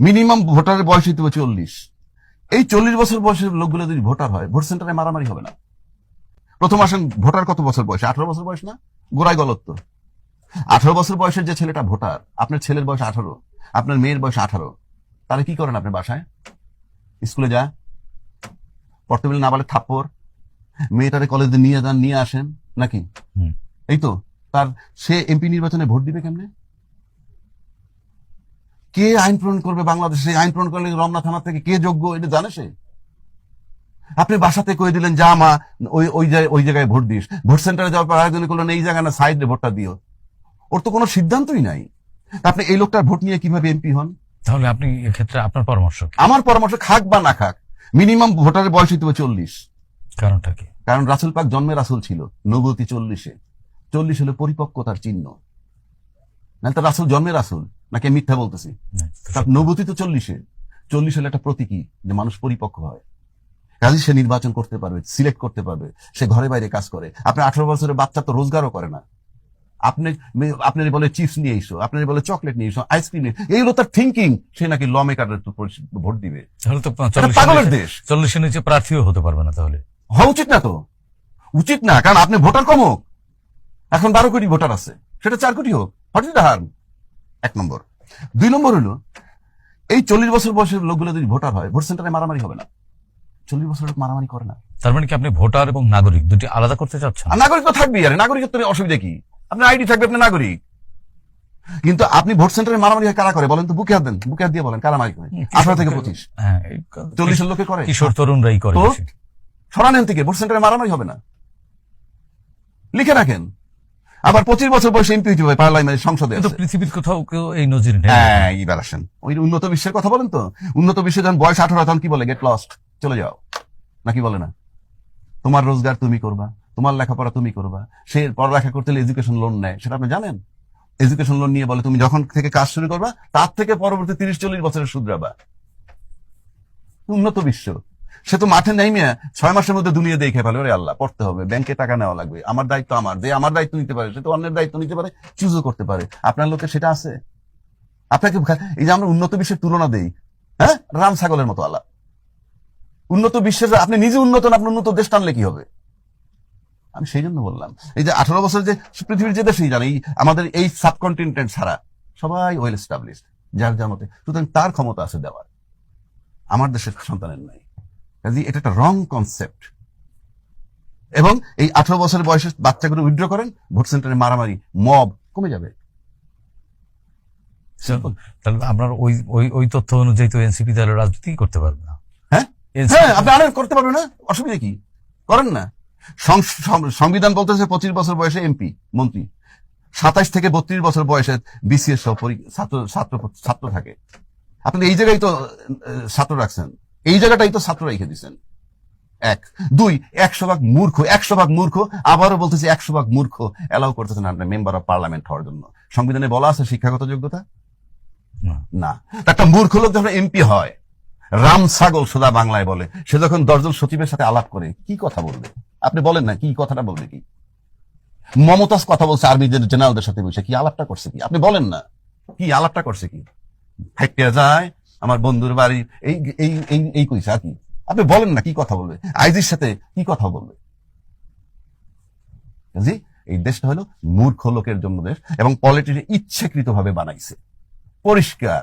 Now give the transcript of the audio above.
Minimum ভোটারের বয়স হইতে হবে 40। এই 40 বছর বয়সের লোকগুলো যদি ভোটার হয়, ভোট সেন্টারে মারামারি হবে না। প্রথম আসেন, ভোটার কত বছর বয়স? 18 বছর বয়স না? গোড়ায় গলত্ব। 18 বছর বয়সের যে ছেলেটা ভোটার, আপনার ছেলের বয়স 18, আপনার মেয়ের বয়স 18, তাহলে কি করেন আপনি? বাসায় স্কুলে যা পড়তে বলে না বলে থাপ্পড়, মেয়েটারে কলেজে নিয়ে যান, নিয়ে আসেন নাকি? এই তো তার, সে এমপি নির্বাচনে ভোট দিবে কেমনে? কে আইন প্রণয়ন করবে বাংলাদেশে? আইন প্রণয়ন করলে রমনা থানা থেকে কে যোগ্য, এটা জানে সে? আপনি বাসাতে কয়ে দিলেন যা মা ওই জায়গায় ভোট দিস, ভোট সেন্টারে যাওয়ার পর আরেকজন করলেন এই জায়গায় না সাইডে ভোটটা দিও। ওর তো কোনো সিদ্ধান্তই নাই। আপনি এই লোকটার ভোট নিয়ে কিভাবে এমপি হন? তাহলে আপনি এক্ষেত্রে আপনার পরামর্শ? আমার পরামর্শ, খাক বা না খাক, মিনিমাম ভোটারের বয়স হইতে হবে 40। কারণটা কি? কারণ রাসূল পাক জন্মে রাসূল ছিল, নবুয়তি 40-এ। 40 হলো পরিপক্কতার চিহ্ন। না তো রাসূল জন্মে রাসূল নাকি মিথ্যা বলতেছি? তার নবুয়তি তো 40-এ। 40 হলো একটা প্রতীকী যে মানুষ পরিপক্ক হয়, কাজে সে নির্বাচন করতে পারবে, সিলেক্ট করতে পারবে, সে ঘরে বাইরে কাজ করে। আপনি 18 বছরের বাচ্চা তো রোজগারও করে না। আপনি বলে চিপস নিয়ে এসো, আপনি বলে চকলেট নিয়ে এসো, আইসক্রিম নিয়ে, এইগুলো তার থিঙ্কিং। সে নাকি ল মেকারের ভোট দিবে। তাহলে তো পাগলের দেশ। 40-এর নিচে প্রার্থীও হতে পারবে না। তাহলে হওয়া উচিত না তো, উচিত না। কারণ আপনি ভোটার কম হোক, এখন 12 কোটি ভোটার আছে, সেটা 4 কোটি হোক, হোয়াট ইজ দ্য হার্ম? 1 নম্বর। 2 নম্বর হলো, এই 40 বছর বয়সের লোকগুলো যদি ভোটার হয়, ভোট সেন্টারে মারামারি হবে না। 40 বছর লোক মারামারি করে না। তার মানে কি আপনি ভোটার এবং নাগরিক দুটি আলাদা করতে চাচ্ছেন? নাগরিক তো থাকবেই, আরে নাগরিকত্ব অসুবিধা কি? আপনার আইডি থাকবে, আপনি নাগরিক। কিন্তু আপনি ভোট সেন্টারে মারামারি কারা করে বলেন তো? বুকে হাত দেন, বুকে হাত দিয়ে বলেন কারা মারি করে? 18 থেকে 25। 40 লোকে করে, কিশোর তরুণরাই করে। সরানেন থেকে, ভোট সেন্টারে মারামারি হবে না, লিখে রাখেন। আবার 25 বছর বয়সে এমপি হইতে হবে পার্লামেন্ট, সংসদে। পৃথিবীর কোথাও কেউ এই নজির নেই। এইবার আসেন ওই উন্নত বিশ্বের কথা বলেন তো। উন্নত বিশ্বে যখন বয়স 18, তখন কি বলে? গেট লস্ট, চলে যাও, নাকি বলে না? তোমার রোজগার তুমি করবা, তোমার লেখাপড়া তুমি করবা। সে পড়ালেখা করতে হলে এডুকেশন লোন নেয়, সেটা আপনি জানেন? এডুকেশন লোন নিয়ে বলে তুমি যখন থেকে কাজ শুরু করবা তার থেকে পরবর্তী 30-40 বছরের শুধরাবা। উন্নত বিশ্ব। সে তো মাঠে নেই মেয়ে 6 মাসের মধ্যে দুনিয়া দেখে ফেলে, ওরে আল্লাহ, পড়তে হবে, ব্যাংকে টাকা নেওয়া লাগবে, আমার দায়িত্ব আমার, যে আমার দায়িত্ব নিতে পারে সে তো অন্যের দায়িত্ব নিতে পারে, চুজও করতে পারে। আপনার লোকে সেটা আছে? আপনাকে এই যে আমরা উন্নত বিশ্বের তুলনা দেই, হ্যাঁ, রাম ছাগলের মতো আল্লাহ। উন্নত বিশ্বের, আপনি নিজে উন্নত না, আপনি উন্নত দেশ টানলে কি হবে? আমি সেই জন্য বললাম, এই যে 18 বছর যে পৃথিবীর যে দেশেই জানে, আমাদের এই সাবকন্টিনেন্ট ছাড়া সবাই ওয়েল এস্টাবলিশড, যার যার মতে, সুতরাং তার ক্ষমতা আছে দেওয়ার, আমার দেশের সন্তানের নাই। কাজে এটা একটা রং কনসেপ্ট। এবং এই 18 বছরের বয়সে বাচ্চাগুলো উইথড্র করেন, ভোট সেন্টারে মারামারি, মব কমে যাবে। তাহলে আপনার ওই তথ্য অনুযায়ী তো এনসিপি তাহলে রাজনীতি করতে পারবে না। হ্যাঁ, আপনি আনেন, করতে পারবেন না, অসুবিধা কি? করেন না। সংবিধান বলতেছে 25 বছর বয়সে এমপি মন্ত্রী, 27 থেকে 32 বছর বয়সে বিসিএস সহ ছাত্র থাকে। আপনি এই জায়গায় তো ছাত্র রাখছেন, এই জায়গাটাই তো ছাত্র রেখে দিচ্ছেন। 1, 2, 100% মূর্খ, 100% মূর্খ। আবারও বলতেছি 100% মূর্খ এলাও করতেছেন আপনার মেম্বার অফ পার্লামেন্ট হওয়ার জন্য। সংবিধানে বলা আছে শিক্ষাগত যোগ্যতা না। একটা মূর্খ লোক যখন এমপি হয়, রাম ছাগল সোজা বাংলায় বলে, সে যখন 10 জন সচিবের সাথে আলাপ করে কি কথা বলবে? আপনি বলেন না, কি কথাটা বলবে? কি মমতাজ কথা বলছে আর্মি জেনারেলদের সাথে বসে, কি আলাপটা করছে? কি আপনি বলেন না, কি আলাপটা করছে? কি হাইটে যায় আমার বন্ধুর বাড়ি, এই এই এই এই কইছে, আর কি? আপনি বলেন না, কি কথা বলবে? আইজির সাথে কি কথা বলবে? জি, এই দেশটা হলো মূর্খ লোকের জন্য দেশ, এবং পলিটিক্স ইচ্ছাকৃত ভাবে বানাইছে, পরিষ্কার।